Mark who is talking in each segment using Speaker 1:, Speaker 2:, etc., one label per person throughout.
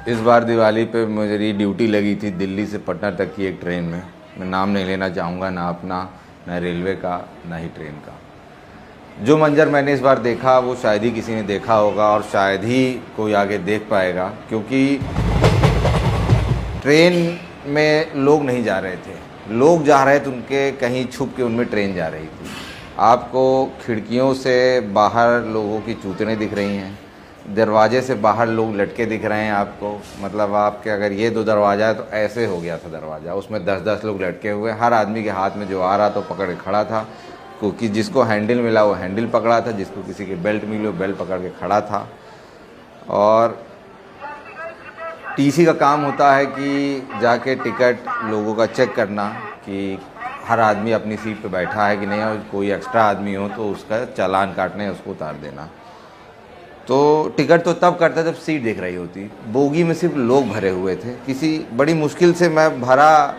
Speaker 1: इस बार दिवाली पे मेरी ड्यूटी लगी थी दिल्ली से पटना तक की एक ट्रेन में। मैं नाम नहीं लेना चाहूँगा, ना अपना, ना रेलवे का, ना ही ट्रेन का। जो मंजर मैंने इस बार देखा वो शायद ही किसी ने देखा होगा और शायद ही कोई आगे देख पाएगा, क्योंकि ट्रेन में लोग नहीं जा रहे थे। लोग जा रहे थे उनके कहीं छुप के, उनमें ट्रेन जा रही थी। आपको खिड़कियों से बाहर लोगों की चूतने दिख रही हैं, दरवाजे से बाहर लोग लटके दिख रहे हैं आपको। मतलब आपके अगर ये 2 दरवाज़ा है तो ऐसे हो गया था दरवाज़ा, उसमें 10-10 लोग लटके हुए। हर आदमी के हाथ में जो आ रहा था पकड़ के खड़ा था, क्योंकि जिसको हैंडल मिला वो हैंडल पकड़ा था, जिसको किसी के बेल्ट मिली वो बेल्ट पकड़ के खड़ा था। और टीसी का काम होता है कि जाके टिकट लोगों का चेक करना कि हर आदमी अपनी सीट पे बैठा है कि नहीं, और कोई एक्स्ट्रा आदमी हो तो उसका चालान काटना है, उसको उतार देना। तो टिकट तो तब करता जब सीट दिख रही होती। बोगी में सिर्फ लोग भरे हुए थे। किसी बड़ी मुश्किल से मैं भरा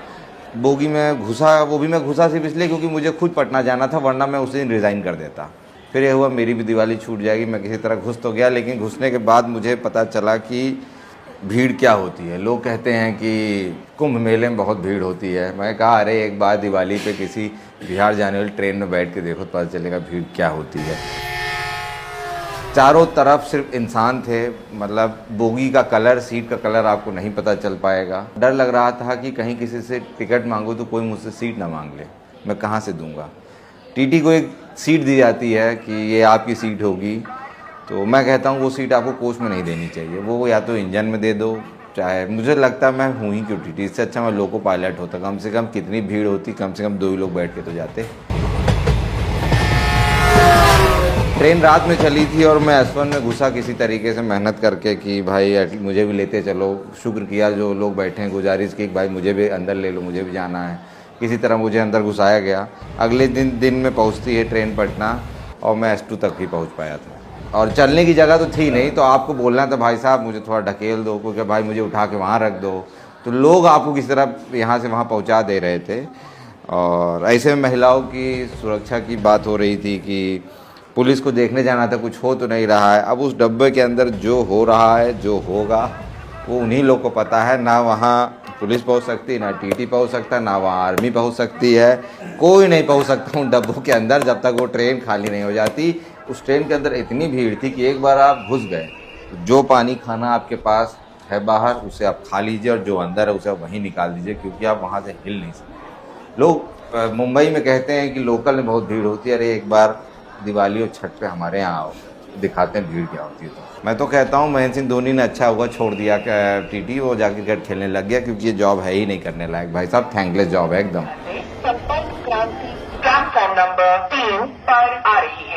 Speaker 1: बोगी में घुसा, वो भी मैं घुसा सिर्फ इसलिए क्योंकि मुझे खुद पटना जाना था, वरना मैं उस दिन रिज़ाइन कर देता। फिर ये हुआ मेरी भी दिवाली छूट जाएगी। मैं किसी तरह घुस तो गया, लेकिन घुसने के बाद मुझे पता चला कि भीड़ क्या होती है। लोग कहते हैं कि कुंभ मेले में बहुत भीड़ होती है। मैं कहा अरे एक बार दिवाली पे किसी बिहार जाने वाली ट्रेन में बैठ के देखो तो पता चलेगा भीड़ क्या होती है। चारों तरफ सिर्फ इंसान थे। मतलब बोगी का कलर, सीट का कलर आपको नहीं पता चल पाएगा। डर लग रहा था कि कहीं किसी से टिकट मांगो तो कोई मुझसे सीट ना मांग ले, मैं कहाँ से दूंगा। टीटी को एक सीट दी जाती है कि ये आपकी सीट होगी, तो मैं कहता हूँ वो सीट आपको कोच में नहीं देनी चाहिए, वो या तो इंजन में दे दो। चाहे मुझे लगता है मैं हूँ ही क्यों टीटी, इससे अच्छा मैं लोको पायलट होता। कम से कम कितनी भीड़ होती, कम से कम 2 ही लोग बैठ के तो जाते। ट्रेन रात में चली थी और मैं S1 में घुसा किसी तरीके से मेहनत करके कि भाई मुझे भी लेते चलो। शुक्र किया जो लोग बैठे हैं, गुजारिश की भाई मुझे भी अंदर ले लो, मुझे भी जाना है। किसी तरह मुझे अंदर घुसाया गया। अगले दिन में पहुंचती है ट्रेन पटना, और मैं S2 तक ही पहुंच पाया था। और चलने की जगह तो थी नहीं, तो आपको बोलना था भाई साहब मुझे थोड़ा ढकेल दो, क्योंकि भाई मुझे उठा के वहाँ रख दो। तो लोग आपको किसी तरह यहाँ से वहाँ पहुँचा दे रहे थे। और ऐसे में महिलाओं की सुरक्षा की बात हो रही थी कि पुलिस को देखने जाना था, कुछ हो तो नहीं रहा है। अब उस डब्बे के अंदर जो हो रहा है, जो होगा, वो उन्हीं लोग को पता है। ना वहाँ पुलिस पहुँच सकती, ना टीटी पहुँच सकता, ना वहाँ आर्मी पहुँच सकती है। कोई नहीं पहुँच सकता उन डब्बों के अंदर जब तक वो ट्रेन खाली नहीं हो जाती। उस ट्रेन के अंदर इतनी भीड़ थी कि एक बार आप घुस गए, जो पानी खाना आपके पास है बाहर उसे आप खा लीजिए, और जो अंदर है उसे आप वहीं निकाल दीजिए, क्योंकि आप वहाँ से हिल नहीं सकते। लोग मुंबई में कहते हैं कि लोकल में बहुत भीड़ होती है। अरे एक बार दिवाली और छठ पे हमारे यहाँ आओ, दिखाते हैं भीड़ क्या होती है। तो मैं तो कहता हूँ महेंद्र सिंह धोनी ने अच्छा हुआ छोड़ दिया टीटी, वो जाके क्रिकेट खेलने लग गया, क्योंकि ये जॉब है ही नहीं करने लायक। भाई साहब थैंकलेस जॉब है एकदम।
Speaker 2: संपर्क क्रांति प्लेटफॉर्म नंबर 3 पर आ रही है।